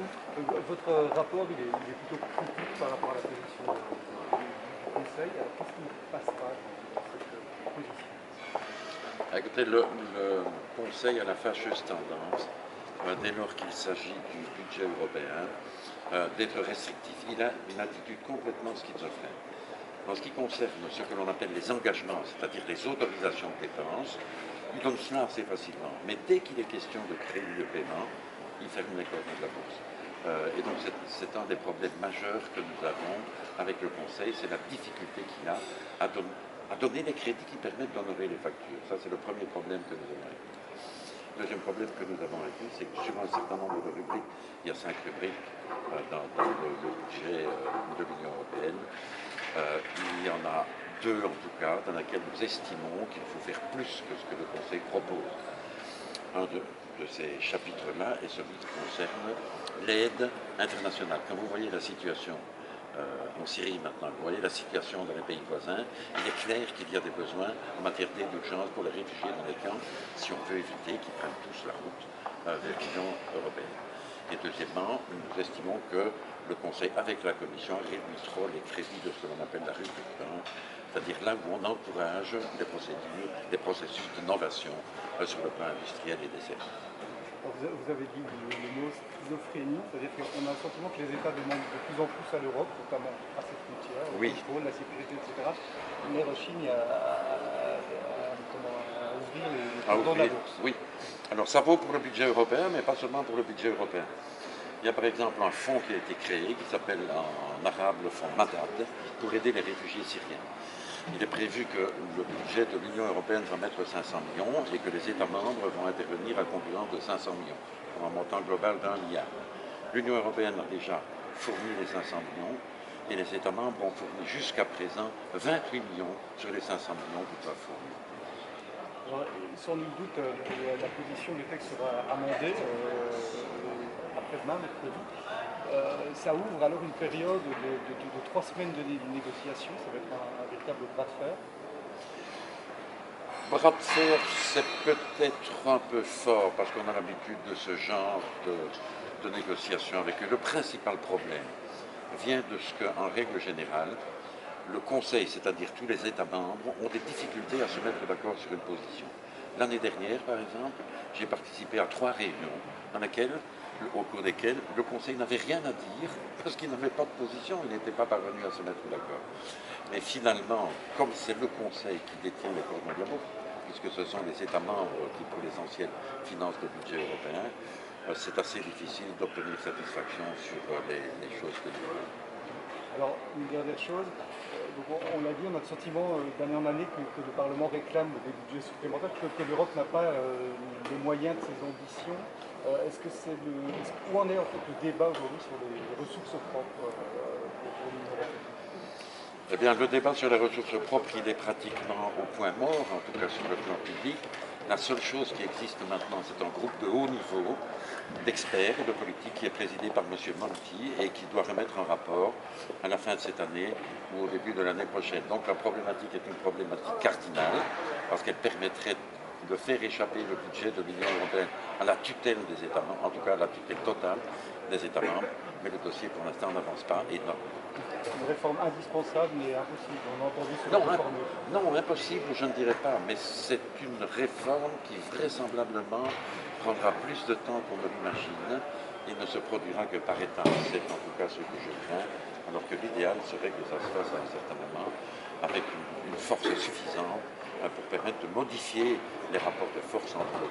beaucoup. Votre rapport, il est plutôt critique par rapport à la position du Conseil. Alors, qu'est-ce qui ne passe pas dans cette position? Écoutez, le Conseil a la fâcheuse tendance, dès lors qu'il s'agit du budget européen, d'être restrictif. Il a une attitude complètement schizophrène. En ce qui concerne ce que l'on appelle les engagements, c'est-à-dire les autorisations de dépenses, il donne cela assez facilement. Mais dès qu'il est question de crédit de paiement, il ferme les cordons de la bourse. Et donc c'est un des problèmes majeurs que nous avons avec le Conseil, c'est la difficulté qu'il a à donner les crédits qui permettent d'honorer les factures. Ça, c'est le premier problème que nous avons avec lui. Le deuxième problème que nous avons avec lui, c'est que sur un certain nombre de rubriques, il y a 5 rubriques dans le budget de l'Union européenne, il y en a 2 en tout cas, dans lesquelles nous estimons qu'il faut faire plus que ce que le Conseil propose. Un de ces chapitres-là est celui qui concerne l'aide internationale. Quand vous voyez la situation en Syrie maintenant, vous voyez la situation dans les pays voisins, il est clair qu'il y a des besoins en matière d'aide d'urgence pour les réfugiés dans les camps, si on veut éviter qu'ils prennent tous la route vers l'Union européenne. Et deuxièmement, nous estimons que le Conseil, avec la Commission, réduit trop les crédits de ce que l'on appelle la rubrique 1, c'est-à-dire là où on encourage les procédures, les processus d'innovation sur le plan industriel et des services. Vous avez dit le mot schizophrénie, c'est-à-dire qu'on a le sentiment que les États demandent de plus en plus à l'Europe, notamment à ses frontières, au contrôle, la sécurité, etc. Mais rechigne à ouvrir les cordons de la bourse. Oui. Alors ça vaut pour le budget européen, mais pas seulement pour le budget européen. Il y a par exemple un fonds qui a été créé, qui s'appelle en arabe le fonds Madad, pour aider les réfugiés syriens. Il est prévu que le budget de l'Union européenne va mettre 500 millions et que les États membres vont intervenir à concurrence de 500 millions, pour un montant global d'1 milliard. L'Union européenne a déjà fourni les 500 millions et les États membres ont fourni jusqu'à présent 28 millions sur les 500 millions qu'ils doivent fournir. Alors, sans nul doute, la position du texte sera amendée après-demain, mercredi. Ça ouvre alors une période de 3 semaines de négociation. Ça va être un véritable bras de fer. Bras de fer, c'est peut-être un peu fort parce qu'on a l'habitude de ce genre de négociation avec eux. Le principal problème vient de ce qu'en règle générale, le Conseil, c'est-à-dire tous les États membres, ont des difficultés à se mettre d'accord sur une position. L'année dernière, par exemple, j'ai participé à 3 réunions au cours desquelles le Conseil n'avait rien à dire parce qu'il n'avait pas de position, il n'était pas parvenu à se mettre d'accord. Mais finalement, comme c'est le Conseil qui détient les cordons de la bourse, puisque ce sont les États membres qui, pour l'essentiel, financent le budget européen, c'est assez difficile d'obtenir satisfaction sur les choses que nous voulons. Alors, une dernière chose, donc on l'a dit, on a le sentiment d'année en année que le Parlement réclame des budgets supplémentaires, que l'Europe n'a pas les moyens de ses ambitions. Où en est en fait le débat aujourd'hui sur les ressources propres pour l'Union européenne? Eh bien, le débat sur les ressources propres, il est pratiquement au point mort, en tout cas sur le plan public. La seule chose qui existe maintenant, c'est un groupe de haut niveau d'experts et de politiques qui est présidé par M. Monti et qui doit remettre un rapport à la fin de cette année ou au début de l'année prochaine. Donc la problématique est une problématique cardinale parce qu'elle permettrait de faire échapper le budget de l'Union européenne à la tutelle des États membres, en tout cas à la tutelle totale des États membres, mais le dossier pour l'instant n'avance pas énormément. Une réforme indispensable mais impossible. On a entendu ce réformer. Non, impossible, je ne dirais pas, mais c'est une réforme qui vraisemblablement prendra plus de temps qu'on ne l'imagine et ne se produira que par étapes. C'est en tout cas ce que je crains, alors que l'idéal serait que ça se fasse à un certain moment avec une force suffisante pour permettre de modifier les rapports de force entre le